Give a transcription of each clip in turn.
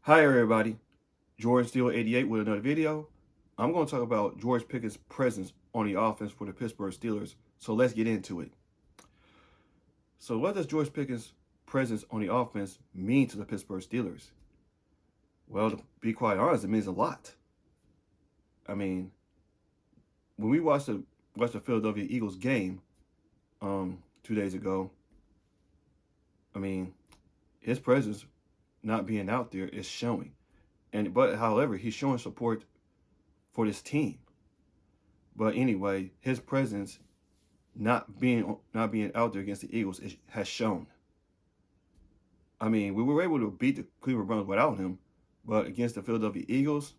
Hi everybody, George Steele 88 with another video. I'm going to talk about George Pickens' presence on the offense for the Pittsburgh Steelers. So let's get into it. So what does George Pickens' presence on the offense mean to the Pittsburgh Steelers? Well, to be quite honest, it means a lot. I mean, when we watched the Philadelphia Eagles game 2 days ago, I mean, his presence not being out there is showing. However, he's showing support for this team. But anyway, his presence not being out there against the Eagles has shown. I mean, we were able to beat the Cleveland Browns without him, but against the Philadelphia Eagles,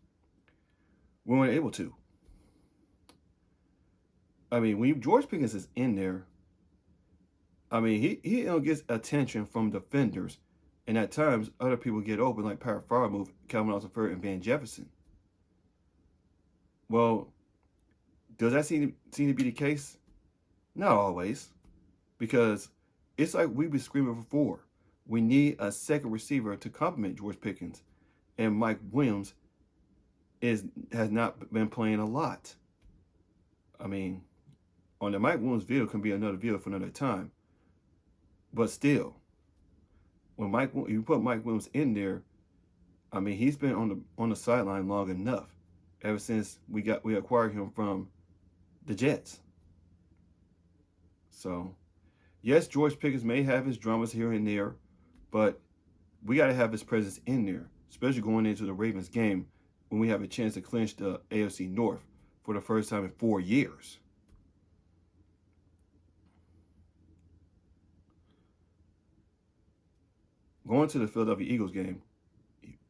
we weren't able to. I mean, when George Pickens is in there, I mean, he gets attention from defenders, and at times other people get open, like Pat Freiermuth, Calvin Austin-Ford, and Van Jefferson. Well, does that seem to be the case? Not always, because it's like we've been screaming before. We need a second receiver to complement George Pickens, and Mike Williams has not been playing a lot. I mean, on the Mike Williams video can be another video for another time, but still, when you put Mike Williams in there, I mean, he's been on the sideline long enough, ever since we acquired him from the Jets. So, yes, George Pickens may have his dramas here and there, but we got to have his presence in there, especially going into the Ravens game when we have a chance to clinch the AFC North for the first time in 4 years. Going to the Philadelphia Eagles game,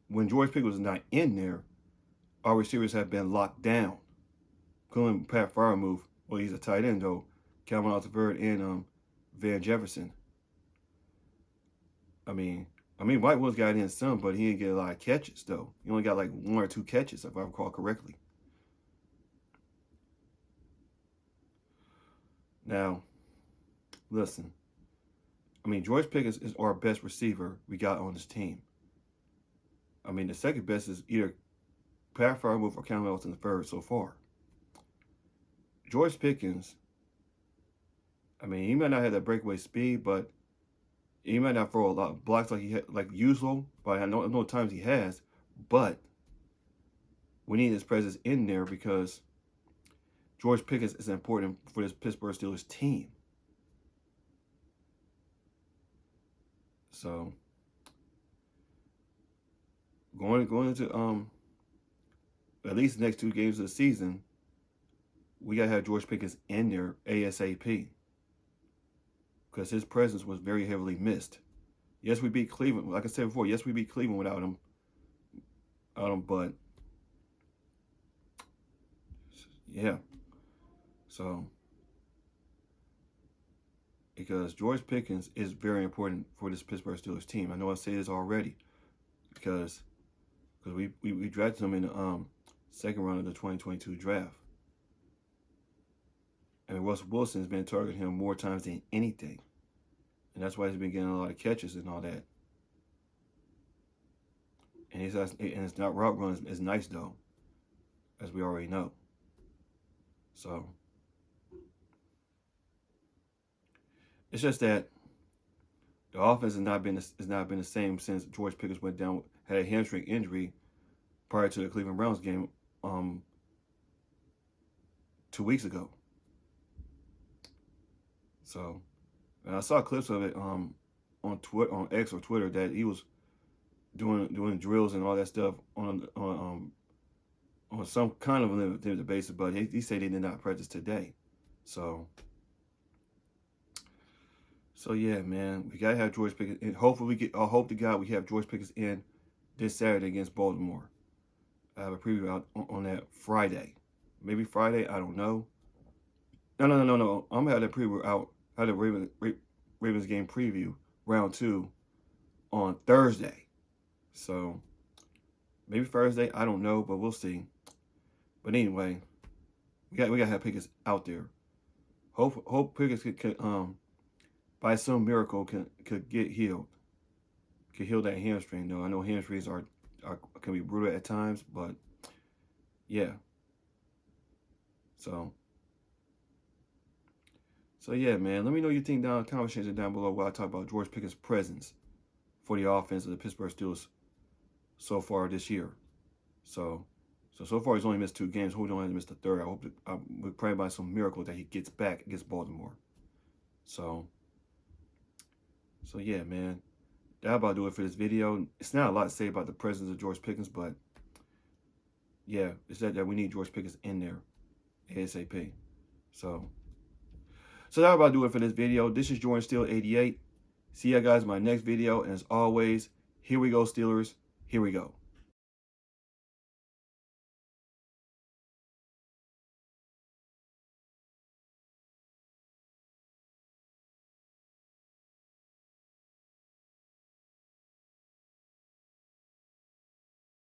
when George Pickens was not in there, our receivers have been locked down, including Pat Freiermuth. Well, he's a tight end, though. Calvin Austin-Ford and Van Jefferson. I mean, White Williams got in some, but he didn't get a lot of catches, though. He only got like 1 or 2 catches, if I recall correctly. Now, listen. I mean, George Pickens is our best receiver we got on this team. I mean, the second best is either Pat Freiermuth or Calvin Austin-Ford so far. George Pickens, I mean, he might not have that breakaway speed, but he might not throw a lot of blocks like usual, but I know times he has. But we need his presence in there because George Pickens is important for this Pittsburgh Steelers team. So going into at least the next 2 games of the season, we gotta have George Pickens in there ASAP, because his presence was very heavily missed. Yes, we beat Cleveland. Like I said before, yes, we beat Cleveland without him. But yeah. So because George Pickens is very important for this Pittsburgh Steelers team. I know I say this already because we drafted him in the second round of the 2022 draft. And Russell Wilson has been targeting him more times than anything. And that's why he's been getting a lot of catches and all that. And his not route run is nice, though, as we already know. So it's just that the offense has not been the same since George Pickens went down, had a hamstring injury prior to the Cleveland Browns game 2 weeks ago. So, and I saw clips of it on X or Twitter that he was doing drills and all that stuff on some kind of a limited basis, but he said he did not practice today. So yeah, man, we gotta have George Pickens, and hopefully I hope to God we have George Pickens in this Saturday against Baltimore. I have a preview out on that Friday, maybe Friday. I don't know. No. I'm gonna have that preview out. Have the Ravens game preview round 2 on Thursday. So maybe Thursday. I don't know, but we'll see. But anyway, we gotta have Pickens out there. Hope Pickens could by some miracle could get healed. Could heal that hamstring, though. I know hamstrings are can be brutal at times, but yeah. So yeah, man. Let me know what you think down in the comment section down below while I talk about George Pickens' presence for the offense of the Pittsburgh Steelers so far this year. So far he's only missed 2 games. Hope he don't have to miss the third. We pray by some miracle that he gets back against Baltimore. So yeah, man. That about do it for this video. It's not a lot to say about the presence of George Pickens, but yeah, it's that we need George Pickens in there ASAP. So that about do it for this video. This is Jordan Steele 88. See you guys in my next video. And as always, here we go, Steelers. Here we go.